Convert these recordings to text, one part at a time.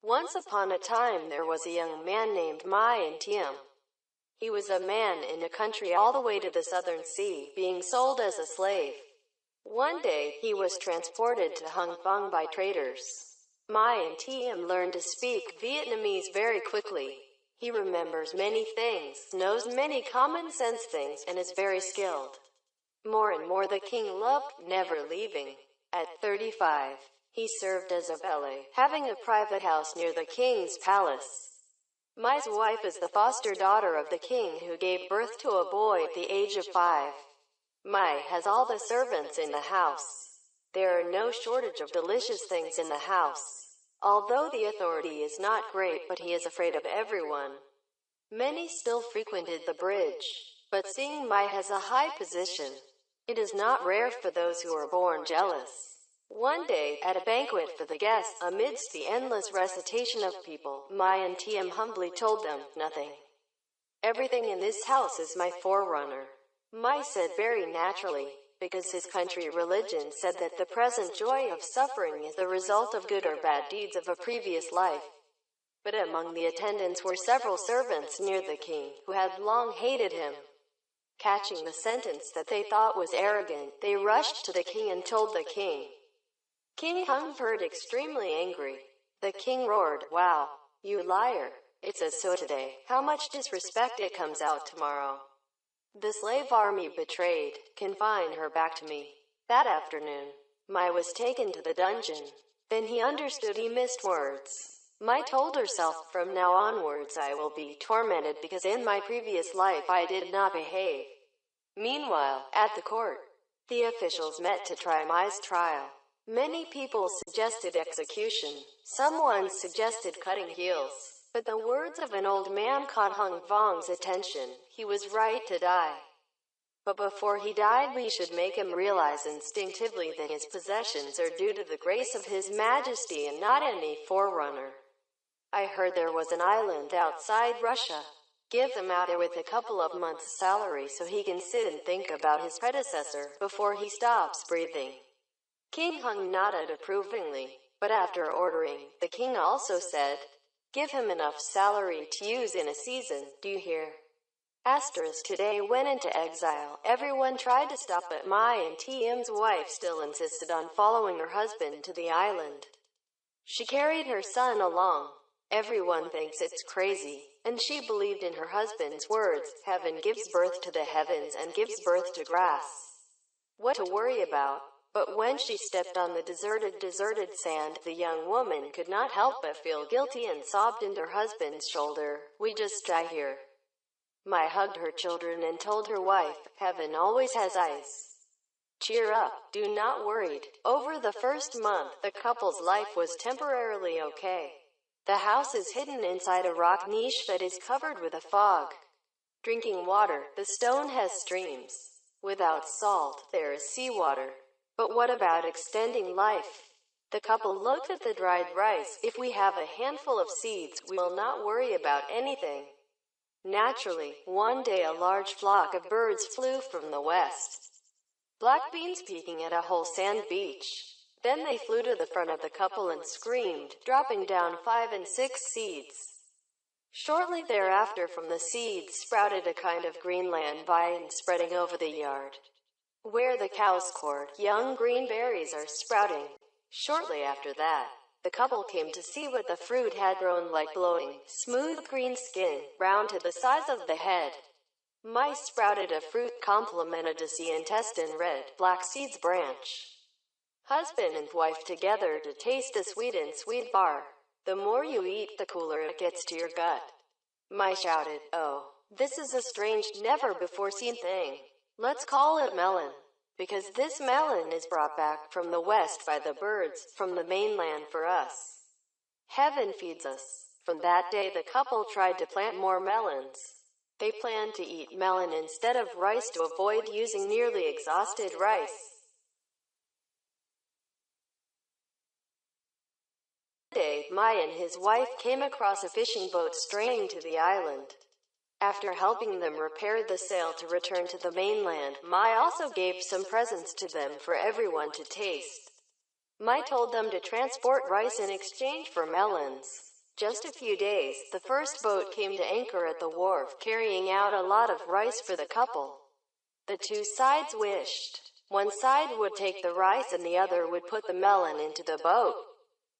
Once upon a time there was a young man named Mai in Tiem. He was a man in a country all the way to the southern sea, being sold as a slave. One day, he was transported to Hong Kong by traders. Mai in Tiem learned to speak Vietnamese very quickly. He remembers many things, knows many common sense things, and is very skilled. More and more the king loved, never leaving. At 35, he served as a valet, having a private house near the king's palace. Mai's wife is the foster daughter of the king who gave birth to a boy at the age of 5. Mai has all the servants in the house. There are no shortage of delicious things in the house. Although the authority is not great, but he is afraid of everyone. Many still frequented the bridge, but seeing Mai has a high position, it is not rare for those who are born jealous. One day, at a banquet for the guests, amidst the endless recitation of people, Mai and Tiem humbly told them, "Nothing. Everything in this house is my forerunner." Mai said very naturally, because his country religion said that the present joy of suffering is the result of good or bad deeds of a previous life. But among the attendants were several servants near the king, who had long hated him. Catching the sentence that they thought was arrogant, they rushed to the king and told the king. King Hung heard extremely angry. The king roared, "Wow, you liar. It says so today. How much disrespect it comes out tomorrow. The slave army betrayed. Confine her back to me." That afternoon, Mai was taken to the dungeon. Then he understood he missed words. Mai told herself, "From now onwards I will be tormented because in my previous life I did not behave." Meanwhile, at the court, the officials met to try Mai's trial. Many people suggested execution. Someone suggested cutting heels. But the words of an old man caught Hung Vong's attention. He was right to die. But before he died, we should make him realize instinctively that his possessions are due to the grace of His Majesty and not any forerunner. I heard there was an island outside Russia. Give him out there with a couple of months' salary so he can sit and think about his predecessor before he stops breathing. King Hung nodded approvingly, but after ordering, the king also said, "Give him enough salary to use in a season, do you hear?" Today went into exile. Everyone tried to stop, but Mai and Tiem's wife still insisted on following her husband to the island. She carried her son along. Everyone thinks it's crazy, and she believed in her husband's words, "Heaven gives birth to the heavens and gives birth to grass. What to worry about?" But when she stepped on the deserted sand, the young woman could not help but feel guilty and sobbed into her husband's shoulder, "We just die here." Mai hugged her children and told her wife, "Heaven always has eyes. Cheer up, do not worry." Over the first month, the couple's life was temporarily okay. The house is hidden inside a rock niche that is covered with a fog. Drinking water, the stone has streams. Without salt, there is seawater. But what about extending life? The couple looked at the dried rice. If we have a handful of seeds, we will not worry about anything. Naturally, one day a large flock of birds flew from the west. Black beans peeking at a whole sand beach. Then they flew to the front of the couple and screamed, dropping down 5 and 6 seeds. Shortly thereafter from the seeds sprouted a kind of greenland vine spreading over the yard. Where the cows court, young green berries are sprouting. Shortly after that, the couple came to see what the fruit had grown like glowing, smooth green skin, round to the size of the head. Mai sprouted a fruit complemented to see intestine red, black seeds branch. Husband and wife together to taste a sweet and sweet bar. The more you eat, the cooler it gets to your gut. Mai shouted, "Oh, this is a strange, never before seen thing. Let's call it melon, because this melon is brought back from the west by the birds, from the mainland for us. Heaven feeds us." From that day the couple tried to plant more melons. They planned to eat melon instead of rice to avoid using nearly exhausted rice. One day, Mai and his wife came across a fishing boat straying to the island. After helping them repair the sail to return to the mainland, Mai also gave some presents to them for everyone to taste. Mai told them to transport rice in exchange for melons. Just a few days, the first boat came to anchor at the wharf, carrying out a lot of rice for the couple. The two sides wished. One side would take the rice and the other would put the melon into the boat.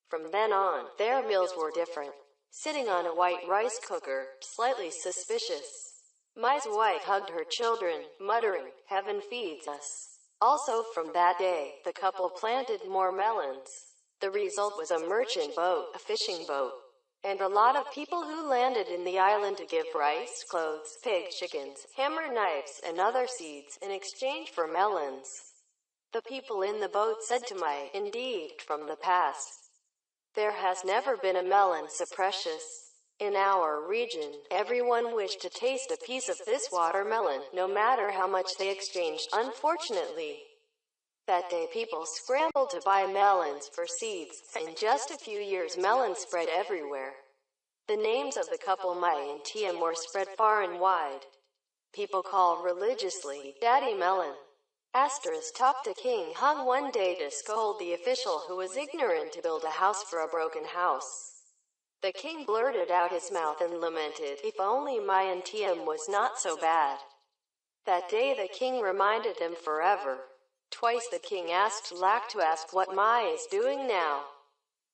From then on, their meals were different. Sitting on a white rice cooker, slightly suspicious. Mai's wife hugged her children, muttering, "Heaven feeds us." Also from that day, the couple planted more melons. The result was a merchant boat, a fishing boat, and a lot of people who landed in the island to give rice, clothes, pig, chickens, hammer knives, and other seeds in exchange for melons. The people in the boat said to Mai, "Indeed, from the past, there has never been a melon so precious. In our region, everyone wished to taste a piece of this watermelon, no matter how much they exchanged. Unfortunately, that day people scrambled to buy melons for seeds. In just a few years, melons spread everywhere. The names of the couple Mai and Tiam were spread far and wide. People call religiously, Daddy Melon. Talked to King Hung one day to scold the official who was ignorant to build a house for a broken house. The king blurted out his mouth and lamented, "If only Mai and Tiam was not so bad." That day the king reminded him forever. Twice the king asked Lak to ask what Mai is doing now.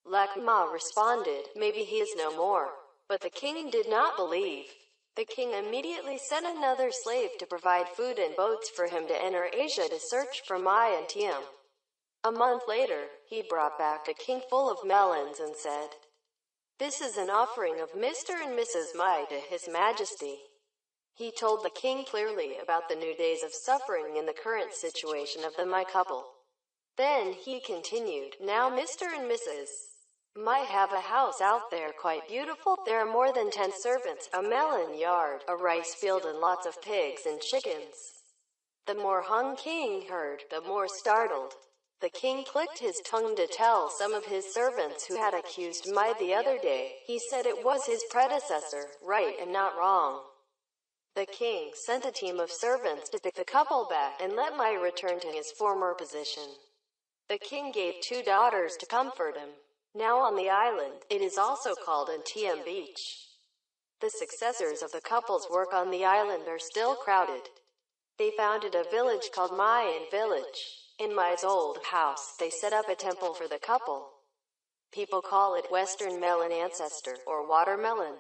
Lak Ma responded, "Maybe he is no more." But the king did not believe. The king immediately sent another slave to provide food and boats for him to enter Asia to search for Mai and Tiam. A month later, he brought back a king full of melons and said, "This is an offering of Mr. and Mrs. Mai to His Majesty." He told the king clearly about the new days of suffering in the current situation of the Mai couple. Then he continued, "Now Mr. and Mrs. Mai have a house out there quite beautiful. There are more than 10 servants, a melon yard, a rice field, and lots of pigs and chickens." The more Hung King heard, the more startled. The king clicked his tongue to tell some of his servants who had accused Mai the other day. He said it was his predecessor, right and not wrong. The king sent a team of servants to pick the couple back and let Mai return to his former position. The king gave 2 daughters to comfort him. Now on the island, it is also called Tiam Beach. The successors of the couple's work on the island are still crowded. They founded a village called Mayan Village. In Mai's old house, they set up a temple for the couple. People call it Western Melon Ancestor, or Watermelon.